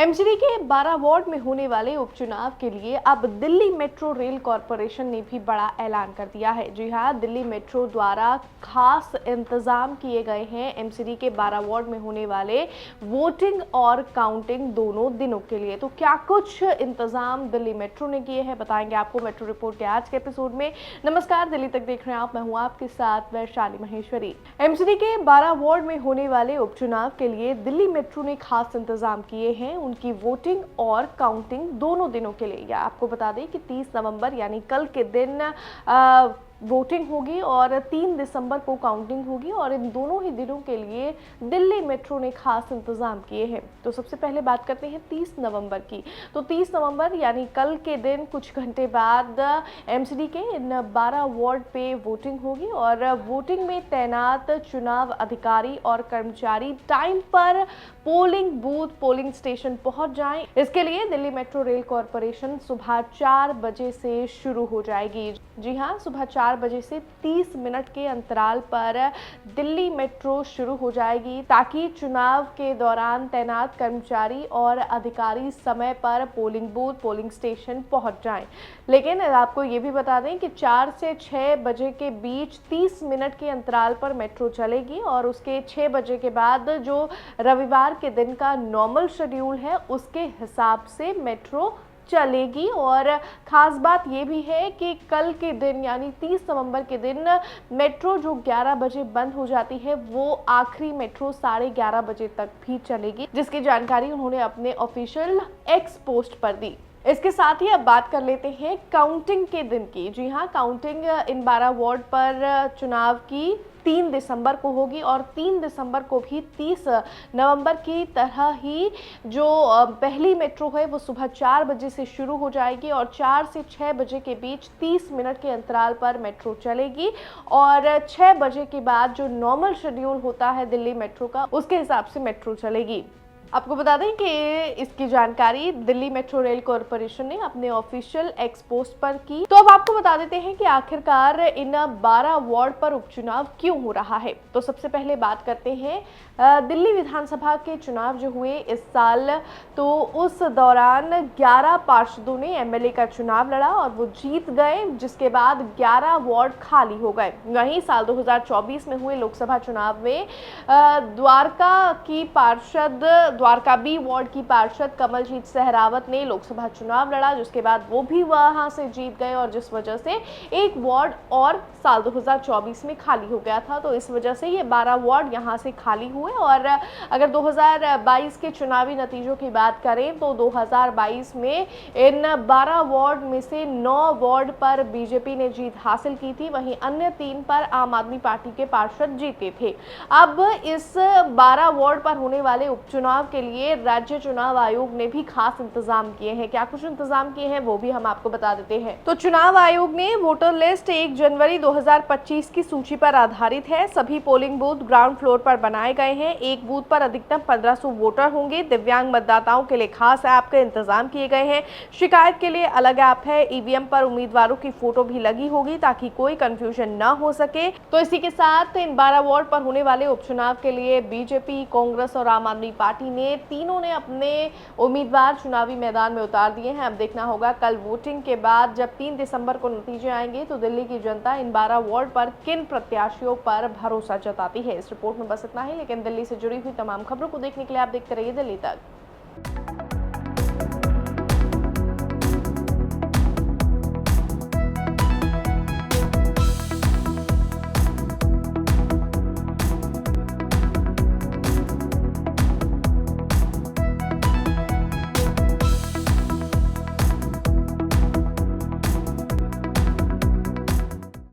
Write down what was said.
MCD के 12 ward में होने वाले उपचुनाव के लिए अब दिल्ली मेट्रो रेल कॉरपोरेशन ने भी बड़ा ऐलान कर दिया है। जी हां, दिल्ली मेट्रो द्वारा खास इंतजाम किए गए हैं एमसीडी के 12 वार्ड में होने वाले वोटिंग और काउंटिंग दोनों दिनों के लिए। तो क्या कुछ इंतजाम दिल्ली मेट्रो ने किए हैं, बताएंगे आपको मेट्रो रिपोर्ट के आज के एपिसोड में। नमस्कार, दिल्ली तक देख रहे हैं आप, मैं हूं आपके साथ वैशाली महेश्वरी। एमसीडी के 12 वार्ड में होने वाले उपचुनाव के लिए दिल्ली मेट्रो ने खास इंतजाम किए हैं उनकी वोटिंग और काउंटिंग दोनों दिनों के लिए। या आपको बता दें कि 30 नवंबर यानी कल के दिन वोटिंग होगी और 3 दिसंबर को काउंटिंग होगी और इन दोनों ही दिनों के लिए दिल्ली मेट्रो ने खास इंतजाम किए हैं। तो सबसे पहले बात करते हैं 30 नवंबर की। तो 30 नवंबर यानी कल के दिन कुछ घंटे बाद एमसीडी के इन 12 वार्ड पे वोटिंग होगी और वोटिंग में तैनात चुनाव अधिकारी और कर्मचारी टाइम पर पोलिंग बूथ, पोलिंग स्टेशन पहुंच जाएं। इसके लिए दिल्ली मेट्रो रेल कॉरपोरेशन सुबह 4 बजे से शुरू हो जाएगी। जी हां, सुबह 4 बजे से 30 मिनट के अंतराल पर दिल्ली मेट्रो शुरू हो जाएगी ताकि चुनाव के दौरान तैनात कर्मचारी और अधिकारी समय पर पोलिंग बूथ, पोलिंग स्टेशन पहुंच जाएं। लेकिन आपको ये भी बता दें कि 4 से 6 बजे के बीच 30 मिनट के अंतराल पर मेट्रो चलेगी और उसके 6 बजे के बाद जो रविवार के दिन का नॉर्मल शेड्यूल है उसके हिसाब से मेट्रो चलेगी। और खास बात यह भी है कि कल के दिन यानी 30 नवंबर के दिन मेट्रो जो 11 बजे बंद हो जाती है वो आखिरी मेट्रो 11:30 बजे तक भी चलेगी, जिसकी जानकारी उन्होंने अपने ऑफिशियल एक्स पोस्ट पर दी। इसके साथ ही अब बात कर लेते हैं काउंटिंग के दिन की। जी हां, काउंटिंग इन 12 वार्ड पर चुनाव की 3 दिसंबर को होगी और 3 दिसंबर को भी 30 नवंबर की तरह ही जो पहली मेट्रो है वो सुबह 4 बजे से शुरू हो जाएगी और 4 से 6 बजे के बीच 30 मिनट के अंतराल पर मेट्रो चलेगी और 6 बजे के बाद जो नॉर्मल शेड्यूल होता है दिल्ली मेट्रो का उसके हिसाब से मेट्रो चलेगी। आपको बता दें कि इसकी जानकारी दिल्ली मेट्रो रेल कॉरपोरेशन ने अपने ऑफिशियल एक्स पोस्ट पर की। तो अब आपको बता देते हैं कि आखिरकार इन 12 वार्ड पर उपचुनाव क्यों हो रहा है। तो सबसे पहले बात करते हैं दिल्ली विधानसभा के चुनाव जो हुए इस साल, तो उस दौरान 11 पार्षदों ने एमएलए का चुनाव लड़ा और वो जीत गए, जिसके बाद 11 वार्ड खाली हो गए। वहीं साल 2024 में हुए लोकसभा चुनाव में द्वारका बी वार्ड की पार्षद कमलजीत सहरावत ने लोकसभा चुनाव लड़ा, जिसके बाद वो भी वहां से जीत गए और जिस वजह से एक वार्ड और साल 2024 में खाली हो गया था। तो इस वजह से ये 12 वार्ड यहां से खाली हुए। और अगर 2022 के चुनावी नतीजों की बात करें तो 2022 में इन 12 वार्ड में से 9 वार्ड पर बीजेपी ने जीत हासिल की थी, वहीं अन्य 3 पर आम आदमी पार्टी के पार्षद जीते थे। अब इस 12 वार्ड पर होने वाले उपचुनाव के लिए राज्य चुनाव आयोग ने भी खास इंतजाम किए हैं। क्या कुछ इंतजाम किए हैं वो भी हम आपको बता देते हैं। तो चुनाव आयोग ने वोटर लिस्ट 1 जनवरी 2025 की सूची पर आधारित है। सभी पोलिंग बूथ ग्राउंड फ्लोर पर बनाए गए हैं। एक बूथ पर अधिकतम 1500 वोटर होंगे। दिव्यांग मतदाताओं के लिए खास ऐप का इंतजाम किए गए हैं। शिकायत के लिए अलग ऐप है। ईवीएम पर उम्मीदवारों की फोटो भी लगी होगी ताकि कोई कंफ्यूजन न हो सके। तो इसी के साथ इन 12 वार्ड पर होने वाले उपचुनाव के लिए बीजेपी, कांग्रेस और आम आदमी पार्टी ने तीनों ने अपने उम्मीदवार चुनावी मैदान में उतार दिए हैं। अब देखना होगा कल वोटिंग के बाद जब 3 दिसंबर को नतीजे आएंगे तो दिल्ली की जनता इन 12 वार्ड पर किन प्रत्याशियों पर भरोसा जताती है। इस रिपोर्ट में बस इतना ही, लेकिन दिल्ली से जुड़ी हुई तमाम खबरों को देखने के लिए आप देखते रहिए दिल्ली तक।